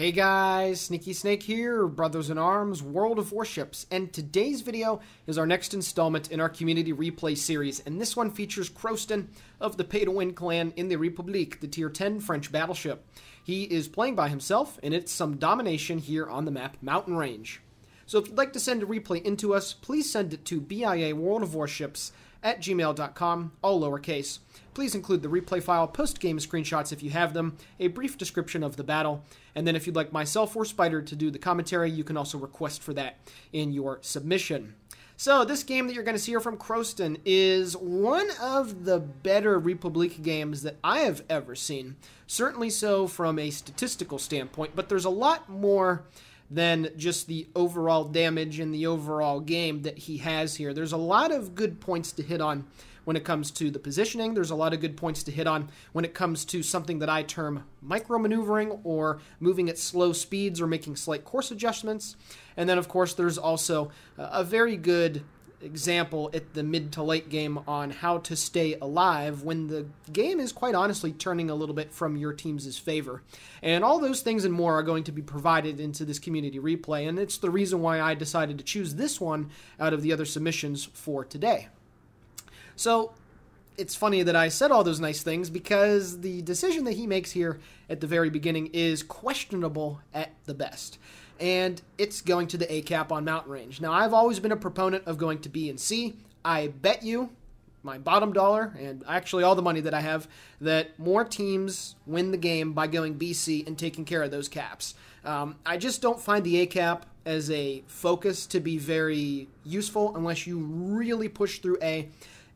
Hey guys, Sneaky Snake here, brothers in arms, World of Warships, and today's video is our next installment in our community replay series, and this one features Krostin of the Pay-to-Win clan in the Republique, the tier 10 French battleship. He is playing by himself, and it's some domination here on the map Mountain Range. So if you'd like to send a replay into us, please send it to BIAworldofwarships at gmail.com, all lowercase. Please include the replay file, post-game screenshots if you have them, a brief description of the battle, and then if you'd like myself or Spider to do the commentary, you can also request for that in your submission. So this game that you're going to see here from Krostin is one of the better Republique games that I have ever seen. Certainly so from a statistical standpoint, but there's a lot more than just the overall damage and the overall game that he has here. There's a lot of good points to hit on when it comes to the positioning. There's a lot of good points to hit on when it comes to something that I term micromaneuvering, or moving at slow speeds or making slight course adjustments. And then, of course, there's also a very good example at the mid to late game on how to stay alive when the game is quite honestly turning a little bit from your team's favor. And all those things and more are going to be provided into this community replay, and it's the reason why I decided to choose this one out of the other submissions for today. So it's funny that I said all those nice things, because the decision that he makes here at the very beginning is questionable at the best. And it's going to the A cap on Mountain Range. Now, I've always been a proponent of going to B and C. I bet you my bottom dollar, and actually all the money that I have, that more teams win the game by going BC and taking care of those caps. I just don't find the A cap as a focus to be very useful unless you really push through A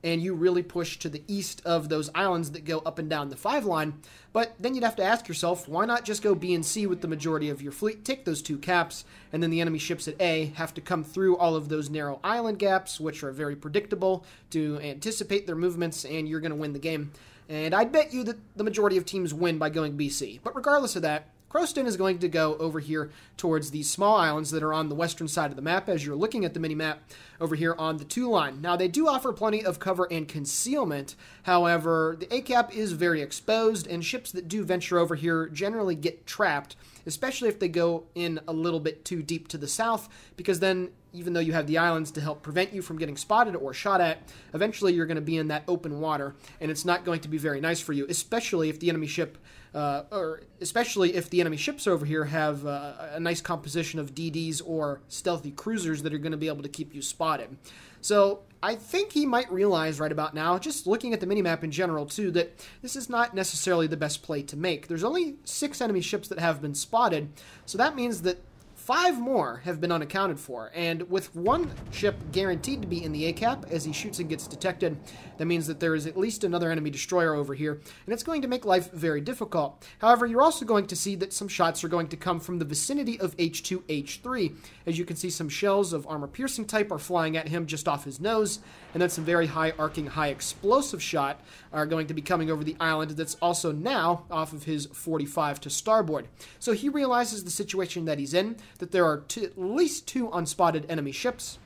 and you really push to the east of those islands that go up and down the 5 line. But then you'd have to ask yourself, why not just go B and C with the majority of your fleet, take those 2 caps, and then the enemy ships at A have to come through all of those narrow island gaps, which are very predictable, to anticipate their movements, and you're going to win the game. And I'd bet you that the majority of teams win by going BC. But regardless of that, Krostin is going to go over here towards these small islands that are on the western side of the map as you're looking at the mini-map over here on the 2 line. Now, they do offer plenty of cover and concealment. However, the A-cap is very exposed, and ships that do venture over here generally get trapped, especially if they go in a little bit too deep to the south, because then, even though you have the islands to help prevent you from getting spotted or shot at, eventually you're going to be in that open water, and it's not going to be very nice for you, especially if the enemy ship, especially if the enemy ships over here have a nice composition of DDs or stealthy cruisers that are going to be able to keep you spotted. So I think he might realize right about now, just looking at the minimap in general too, that this is not necessarily the best play to make. There's only 6 enemy ships that have been spotted, so that means that 5 more have been unaccounted for, and with 1 ship guaranteed to be in the A-cap as he shoots and gets detected, that means that there is at least another enemy destroyer over here, and it's going to make life very difficult. However, you're also going to see that some shots are going to come from the vicinity of H2, H3. As you can see, some shells of armor-piercing type are flying at him just off his nose, and then some very high-arcing, high-explosive shot are going to be coming over the island that's also now off of his 45 to starboard. So he realizes the situation that he's in, that there are at least 2 unspotted enemy ships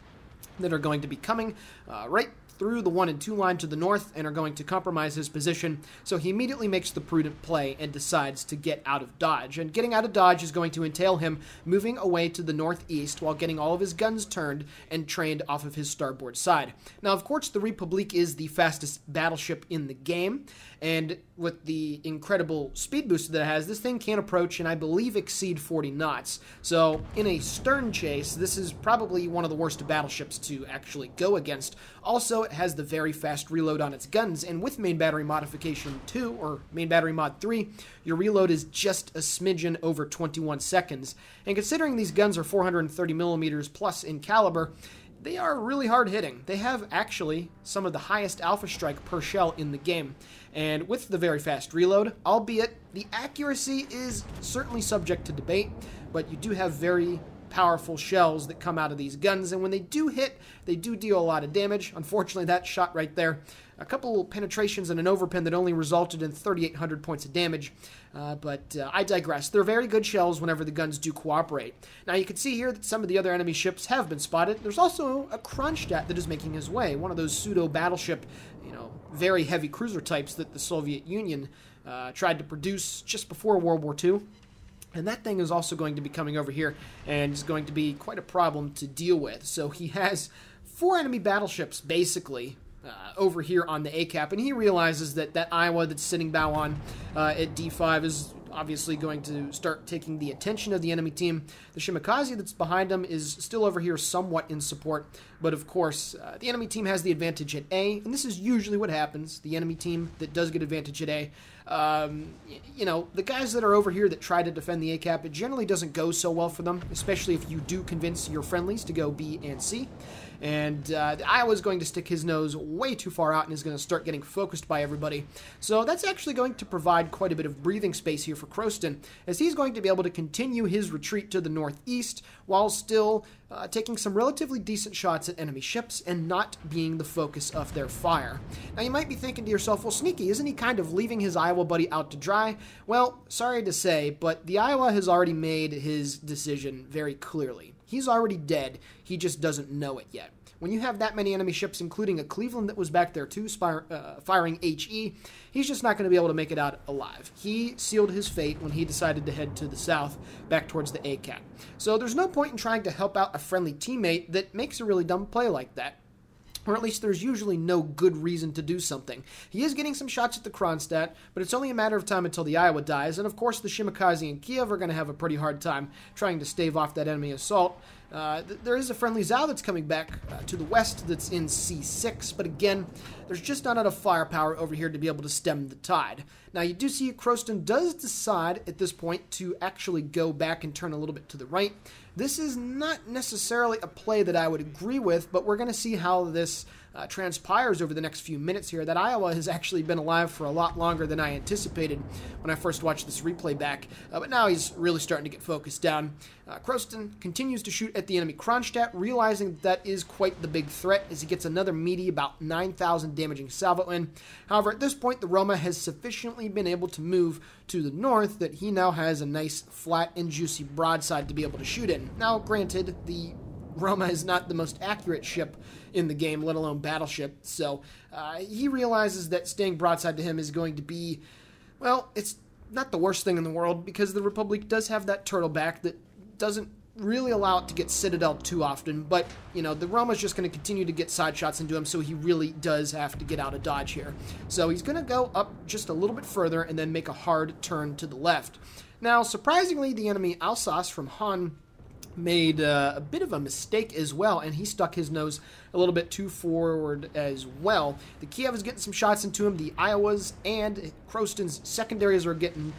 that are going to be coming right through the 1 and 2 line to the north and are going to compromise his position. So he immediately makes the prudent play and decides to get out of dodge. And getting out of dodge is going to entail him moving away to the northeast while getting all of his guns turned and trained off of his starboard side. Now, of course, the Republique is the fastest battleship in the game, and with the incredible speed boost that it has, this thing can approach and I believe exceed 40 knots. So in a stern chase, this is probably one of the worst battleships to actually go against. Also, it has the very fast reload on its guns, and with main battery modification 2, or main battery mod 3, your reload is just a smidgen over 21 seconds. And considering these guns are 430 millimeters plus in caliber, they are really hard hitting. They have actually some of the highest alpha strike per shell in the game. And with the very fast reload, albeit the accuracy is certainly subject to debate, but you do have very powerful shells that come out of these guns, and when they do hit, they do deal a lot of damage. Unfortunately, that shot right there, a couple penetrations and an overpin that only resulted in 3,800 points of damage, but I digress. They're very good shells whenever the guns do cooperate. Now, you can see here that some of the other enemy ships have been spotted. There's also a Kronstadt that is making his way, one of those pseudo-battleship, very heavy cruiser types that the Soviet Union tried to produce just before World War II. And that thing is also going to be coming over here and is going to be quite a problem to deal with. So he has 4 enemy battleships, basically, over here on the ACAP, and he realizes that that Iowa that's sitting bow on at D5 is obviously going to start taking the attention of the enemy team. The Shimakaze that's behind him is still over here somewhat in support, but of course, the enemy team has the advantage at A, and this is usually what happens. The enemy team that does get advantage at A, the guys that are over here that try to defend the ACAP, it generally doesn't go so well for them, especially if you do convince your friendlies to go B and C. And the Iowa is going to stick his nose way too far out and is going to start getting focused by everybody. So that's actually going to provide quite a bit of breathing space here for Krostin, as he's going to be able to continue his retreat to the northeast while still taking some relatively decent shots at enemy ships and not being the focus of their fire. Now you might be thinking to yourself, well, Sneaky, isn't he kind of leaving his Iowa buddy out to dry? Well, sorry to say, but the Iowa has already made his decision very clearly. He's already dead, he just doesn't know it yet. When you have that many enemy ships, including a Cleveland that was back there too, firing HE, he's just not going to be able to make it out alive. He sealed his fate when he decided to head to the south, back towards the ACAT. So there's no point in trying to help out a friendly teammate that makes a really dumb play like that. Or at least there's usually no good reason to do something. He is getting some shots at the Kronstadt, but it's only a matter of time until the Iowa dies, and of course the Shimakaze and Kiev are going to have a pretty hard time trying to stave off that enemy assault. There is a friendly Zao that's coming back to the west that's in C6, but again, there's just not enough firepower over here to be able to stem the tide. Now, you do see Krostin does decide at this point to actually go back and turn a little bit to the right. This is not necessarily a play that I would agree with, but we're going to see how this transpires over the next few minutes here. That Iowa has actually been alive for a lot longer than I anticipated when I first watched this replay back, but now he's really starting to get focused down. Krostin continues to shoot at the enemy Kronstadt, realizing that is quite the big threat as he gets another meaty, about 9,000 damaging salvo in. However, at this point, the Roma has sufficiently been able to move to the north that he now has a nice, flat, and juicy broadside to be able to shoot in. Now, granted, the Roma is not the most accurate ship in the game, let alone battleship, so he realizes that staying broadside to him is going to be, well, it's not the worst thing in the world, because the Republique does have that turtleback that doesn't really allow it to get citadel too often, but, the Roma's just going to continue to get side shots into him, so he really does have to get out of dodge here. So he's going to go up just a little bit further and then make a hard turn to the left. Now, surprisingly, the enemy Alsace from Han made a bit of a mistake as well, and he stuck his nose a little bit too forward as well. The Kiev is getting some shots into him. The Iowas and Krostin's secondaries are getting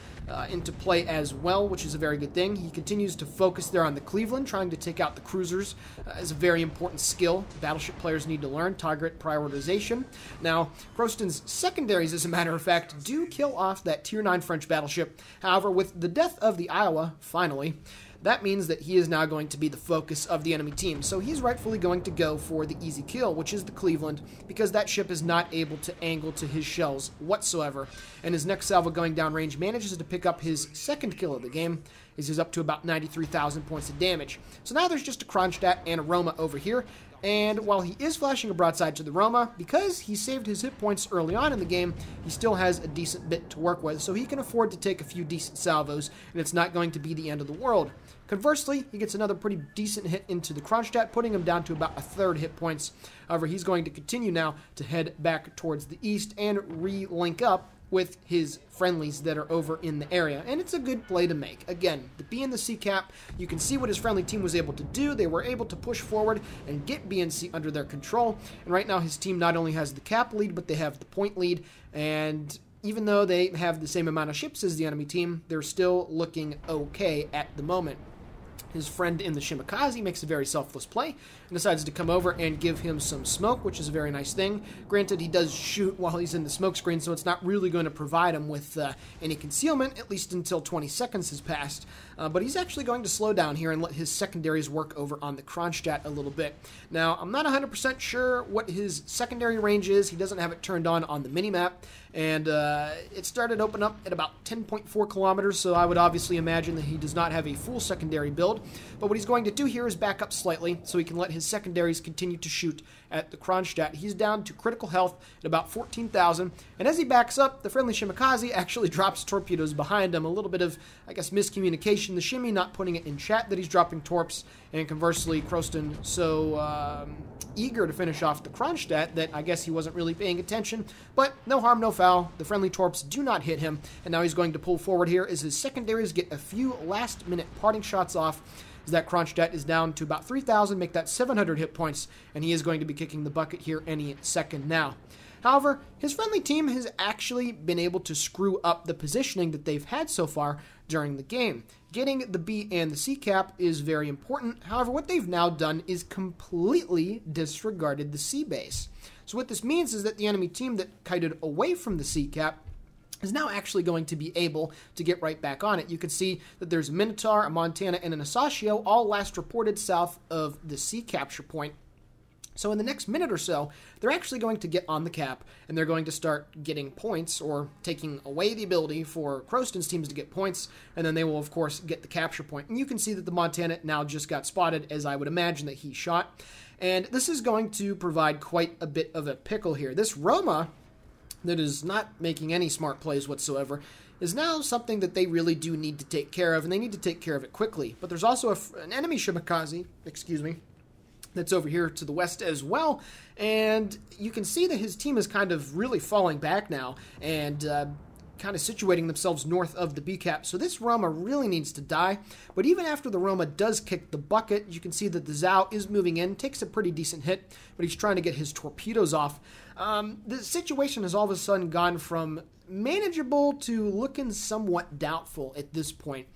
into play as well, which is a very good thing. He continues to focus there on the Cleveland, trying to take out the cruisers is a very important skill battleship players need to learn, target prioritization. Now, Krostin's secondaries, as a matter of fact, do kill off that Tier 9 French battleship. However, with the death of the Iowa, finally, that means that he is now going to be the focus of the enemy team. So he's rightfully going to go for the easy kill, which is the Cleveland, because that ship is not able to angle to his shells whatsoever. And his next salvo going downrange manages to pick up his second kill of the game, as he's up to about 93,000 points of damage. So now there's just a Kronstadt and a Roma over here. And while he is flashing a broadside to the Roma, because he saved his hit points early on in the game, he still has a decent bit to work with, so he can afford to take a few decent salvos, and it's not going to be the end of the world. Conversely, he gets another pretty decent hit into the Kronstadt, putting him down to about a third hit points. However, he's going to continue now to head back towards the east and re-link up with his friendlies that are over in the area, and it's a good play to make. Again, the B and the C cap, you can see what his friendly team was able to do. They were able to push forward and get B and C under their control, and right now his team not only has the cap lead, but they have the point lead, and even though they have the same amount of ships as the enemy team, they're still looking okay at the moment. His friend in the Shimakaze makes a very selfless play and decides to come over and give him some smoke, which is a very nice thing. Granted, he does shoot while he's in the smoke screen, so it's not really going to provide him with any concealment, at least until 20 seconds has passed. But he's actually going to slow down here and let his secondaries work over on the Kronstadt a little bit. Now, I'm not 100% sure what his secondary range is. He doesn't have it turned on the minimap, and it started open up at about 10.4 kilometers, so I would obviously imagine that he does not have a full secondary build. But what he's going to do here is back up slightly so he can let his secondaries continue to shoot at the Kronstadt. He's down to critical health at about 14,000, and as he backs up, the friendly Shimakaze actually drops torpedoes behind him. A little bit of, I guess, miscommunication. The Shimmy not putting it in chat that he's dropping torps, and conversely, Krostin so eager to finish off the Kronstadt that I guess he wasn't really paying attention, but no harm, no foul. The friendly torps do not hit him, and now he's going to pull forward here as his secondaries get a few last-minute parting shots off, as that Kronstadt is down to about 3,000, make that 700 hit points, and he is going to be kicking the bucket here any second now. However, his friendly team has actually been able to screw up the positioning that they've had so far during the game. Getting the B and the C cap is very important. However, what they've now done is completely disregarded the C base. So what this means is that the enemy team that kited away from the C cap is now actually going to be able to get right back on it. You can see that there's a Minotaur, a Montana, and an Asashio, all last reported south of the C capture point. So in the next minute or so, they're actually going to get on the cap, and they're going to start getting points, or taking away the ability for Krostin's teams to get points, and then they will, of course, get the capture point. And you can see that the Montana now just got spotted, as I would imagine that he shot. And this is going to provide quite a bit of a pickle here. This Roma, that is not making any smart plays whatsoever, is now something that they really do need to take care of, and they need to take care of it quickly. But there's also an enemy Shimakaze, that's over here to the west as well, and you can see that his team is kind of really falling back now, and kind of situating themselves north of the B cap. So this Roma really needs to die, but even after the Roma does kick the bucket, you can see that the Zhao is moving in, takes a pretty decent hit, but he's trying to get his torpedoes off. The situation has all of a sudden gone from manageable to looking somewhat doubtful at this point.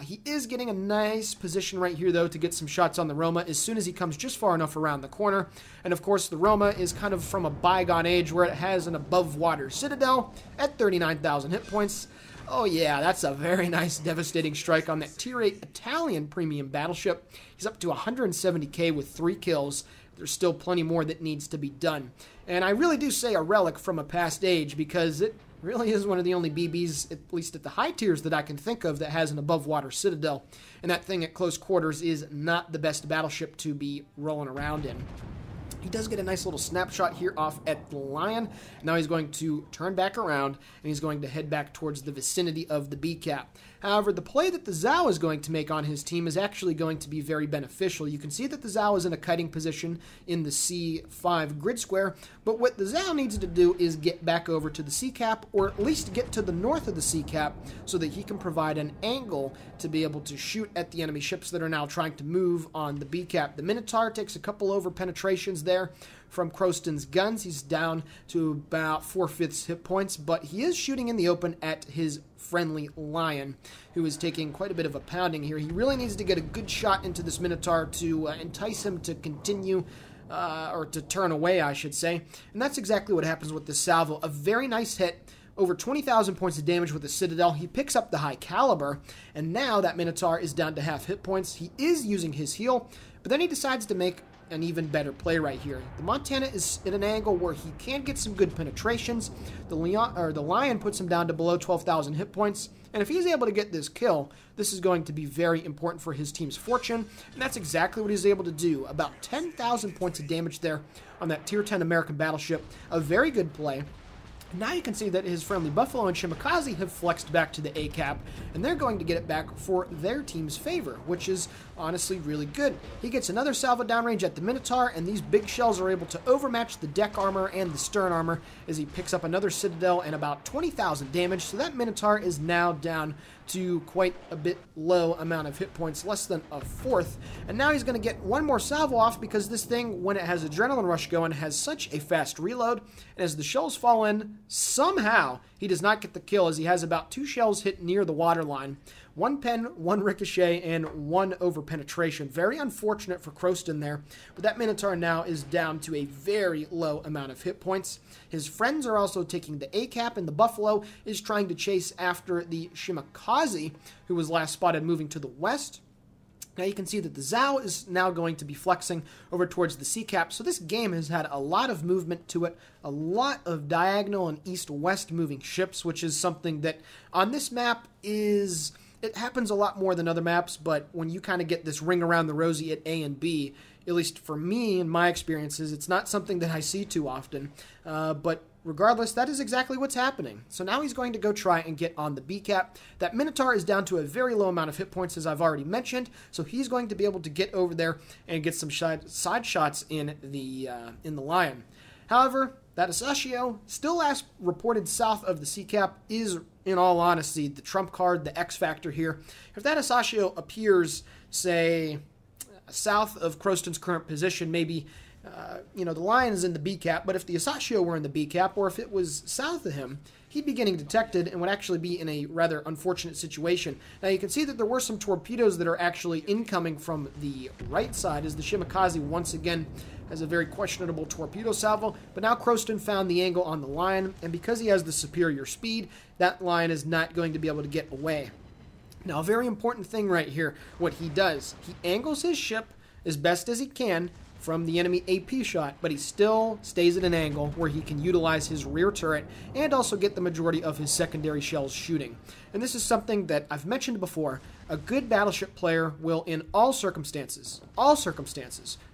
He is getting a nice position right here, though, to get some shots on the Roma as soon as he comes just far enough around the corner. And, of course, the Roma is kind of from a bygone age where it has an above-water citadel at 39,000 hit points. Oh, yeah, that's a very nice, devastating strike on that Tier 8 Italian premium battleship. He's up to 170k with 3 kills. There's still plenty more that needs to be done. And I really do say a relic from a past age, because it really is one of the only BBs, at least at the high tiers, that I can think of that has an above-water citadel. And that thing at close quarters is not the best battleship to be rolling around in. He does get a nice little snapshot here off at the Lion. Now he's going to turn back around, and he's going to head back towards the vicinity of the B cap. However, the play that the Zhao is going to make on his team is actually going to be very beneficial. You can see that the Zhao is in a kiting position in the C5 grid square, but what the Zhao needs to do is get back over to the C cap, or at least get to the north of the C cap, so that he can provide an angle to be able to shoot at the enemy ships that are now trying to move on the B cap. The Minotaur takes a couple over penetrations there from Krostin's guns. He's down to about 4/5 hit points, but he is shooting in the open at his friendly Lion, who is taking quite a bit of a pounding here. He really needs to get a good shot into this Minotaur to entice him to continue, or to turn away, I should say. And that's exactly what happens with this salvo. A very nice hit, over 20,000 points of damage with the Citadel. He picks up the high caliber, and now that Minotaur is down to half hit points. He is using his heal, but then he decides to make an even better play right here. The Montana is at an angle where he can get some good penetrations. The Lion puts him down to below 12,000 hit points, and if he's able to get this kill, this is going to be very important for his team's fortune, and that's exactly what he's able to do. About 10,000 points of damage there on that Tier 10 American battleship. A very good play. Now you can see that his friendly Buffalo and Shimakaze have flexed back to the A cap, and they're going to get it back for their team's favor, which is honestly really good. He gets another salvo downrange at the Minotaur, and these big shells are able to overmatch the deck armor and the stern armor as he picks up another Citadel and about 20,000 damage. So that Minotaur is now down to quite a bit low amount of hit points, less than a fourth. And now he's going to get one more salvo off, because this thing, when it has Adrenaline Rush going, has such a fast reload. And as the shells fall in, somehow he does not get the kill, as he has about 2 shells hit near the waterline. 1 pen, 1 ricochet, and 1 over penetration. Very unfortunate for Krostin there, but that Minotaur now is down to a very low amount of hit points. His friends are also taking the A cap, and the Buffalo is trying to chase after the Shimakaze, who was last spotted moving to the west. Now you can see that the Zhao is now going to be flexing over towards the C cap, so this game has had a lot of movement to it, a lot of diagonal and east-west moving ships, which is something that on this map is it happens a lot more than other maps, but when you kind of get this ring around the rosy at A and B, at least for me in my experiences, it's not something that I see too often. But regardless, that is exactly what's happening. So now he's going to go try and get on the B cap. That Minotaur is down to a very low amount of hit points, as I've already mentioned, so he's going to be able to get over there and get some side shots in the Lion. However, that Asashio, still last reported south of the C cap, is, in all honesty, the trump card, the X factor here. If that Asashio appears, say, south of Krostin's current position, maybe the Lion is in the B cap, but if the Asashio were in the B cap, or if it was south of him, he'd be getting detected and would actually be in a rather unfortunate situation. Now you can see that there were some torpedoes that are actually incoming from the right side, as the Shimakaze once again has a very questionable torpedo salvo, but now Krostin found the angle on the Lion, and because he has the superior speed, that Lion is not going to be able to get away. Now a very important thing right here, what he does, he angles his ship as best as he can from the enemy AP shot, but he still stays at an angle where he can utilize his rear turret and also get the majority of his secondary shells shooting. And this is something that I've mentioned before. A good battleship player will, in all circumstances,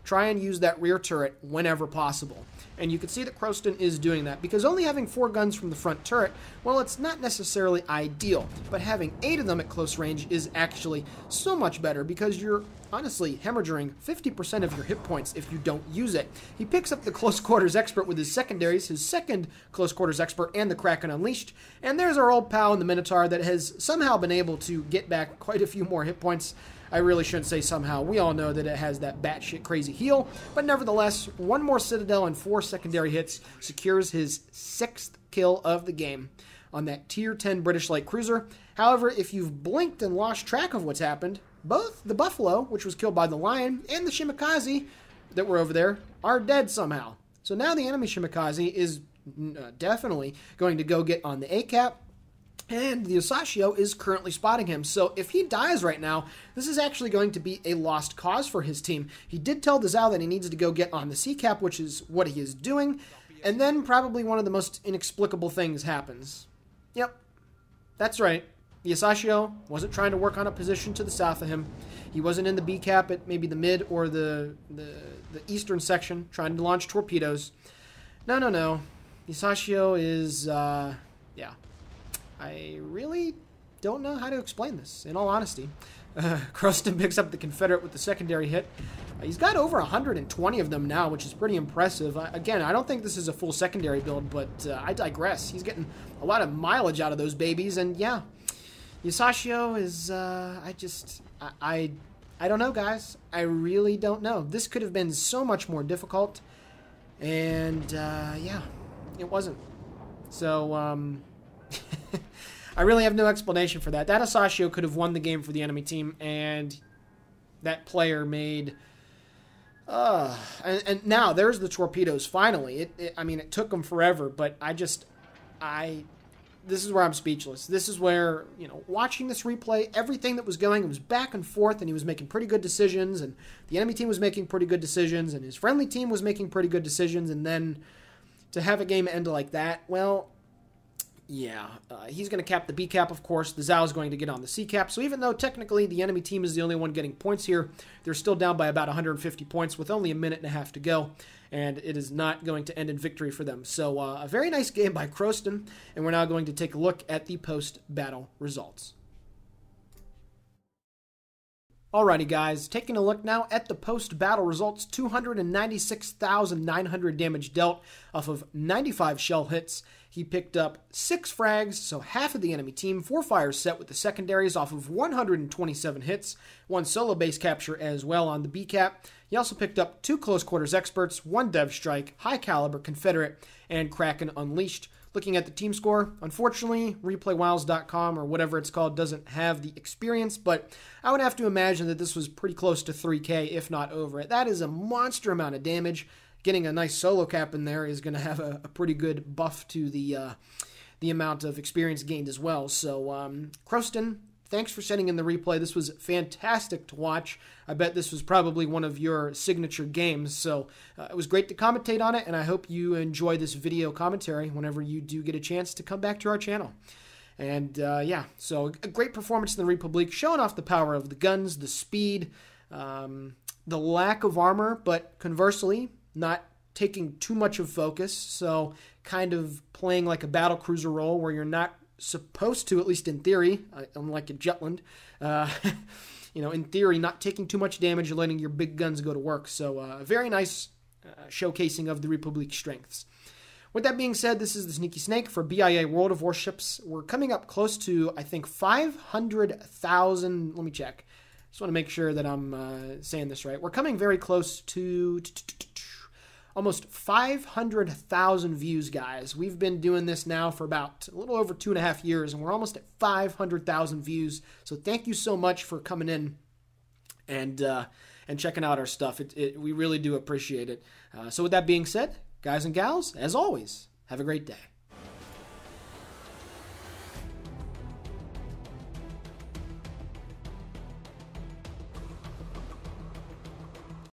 try and use that rear turret whenever possible. And you can see that Krostin is doing that, because only having 4 guns from the front turret, well, it's not necessarily ideal, but having 8 of them at close range is actually so much better, because you're honestly hemorrhaging 50% of your hit points if you don't use it. He picks up the close quarters expert with his secondaries, his second close quarters expert, and the Kraken Unleashed, and there's our old pal in the Minotaur that has somehow been able to get back quite a few more hit points. I really shouldn't say somehow. We all know that it has that batshit crazy heal, but nevertheless, 1 more Citadel and 4 secondary hits secures his 6th kill of the game on that Tier 10 British light cruiser. However, if you've blinked and lost track of what's happened, both the Buffalo, which was killed by the Lion, and the Shimakaze that were over there are dead somehow. So now the enemy Shimakaze is definitely going to go get on the A cap, and the Asashio is currently spotting him. So if he dies right now, this is actually going to be a lost cause for his team. He did tell the Zao that he needs to go get on the C cap, which is what he is doing, and then probably one of the most inexplicable things happens. Yep, that's right. The Asashio wasn't trying to work on a position to the south of him. He wasn't in the B cap at maybe the mid or the eastern section trying to launch torpedoes. No. The Asashio is, yeah. I really don't know how to explain this, in all honesty. Krostin picks up the Confederate with the secondary hit. He's got over 120 of them now, which is pretty impressive. Again, I don't think this is a full secondary build, but I digress. He's getting a lot of mileage out of those babies, and yeah. The Asashio is, I don't know, guys. I really don't know. This could have been so much more difficult, and, yeah, it wasn't. So, I really have no explanation for that. That Asashio could have won the game for the enemy team, and that player made... and now there's the torpedoes, finally. I mean, it took them forever, but this is where I'm speechless. This is where, watching this replay, everything that was going, it was back and forth, and he was making pretty good decisions, and the enemy team was making pretty good decisions, and his friendly team was making pretty good decisions, and then to have a game end like that, well... yeah, he's going to cap the B cap, of course. The Zao is going to get on the C cap. So even though technically the enemy team is the only one getting points here, they're still down by about 150 points with only a minute and a half to go. And it is not going to end in victory for them. So a very nice game by Krostin. And we're now going to take a look at the post-battle results. Alrighty guys, taking a look now at the post-battle results. 296,900 damage dealt off of 95 shell hits. He picked up 6 frags, so half of the enemy team, 4 fires set with the secondaries off of 127 hits, 1 solo base capture as well on the B cap. He also picked up 2 close quarters experts, 1 dev strike, high caliber Confederate, and Kraken Unleashed. Looking at the team score, unfortunately, replaywiles.com or whatever it's called doesn't have the experience, but I would have to imagine that this was pretty close to 3K, if not over it. That is a monster amount of damage. Getting a nice solo cap in there is going to have a pretty good buff to the amount of experience gained as well. So, Krostin, thanks for sending in the replay. This was fantastic to watch. I bet this was probably one of your signature games. So it was great to commentate on it, and I hope you enjoy this video commentary whenever you do get a chance to come back to our channel. And yeah, so a great performance in the Republique, showing off the power of the guns, the speed, the lack of armor, but conversely, not taking too much of focus. So kind of playing like a battle cruiser role where you're not supposed to, at least in theory, unlike in Jutland, in theory, not taking too much damage and letting your big guns go to work. So a very nice showcasing of the Republique's strengths. With that being said, this is the Sneaky Snake for BIA World of Warships. We're coming up close to, I think, 500,000. Let me check. Just want to make sure that I'm saying this right. We're coming very close to almost 500,000 views, guys. We've been doing this now for about a little over 2.5 years, and we're almost at 500,000 views. So thank you so much for coming in and checking out our stuff. We really do appreciate it. So with that being said, guys and gals, as always, have a great day.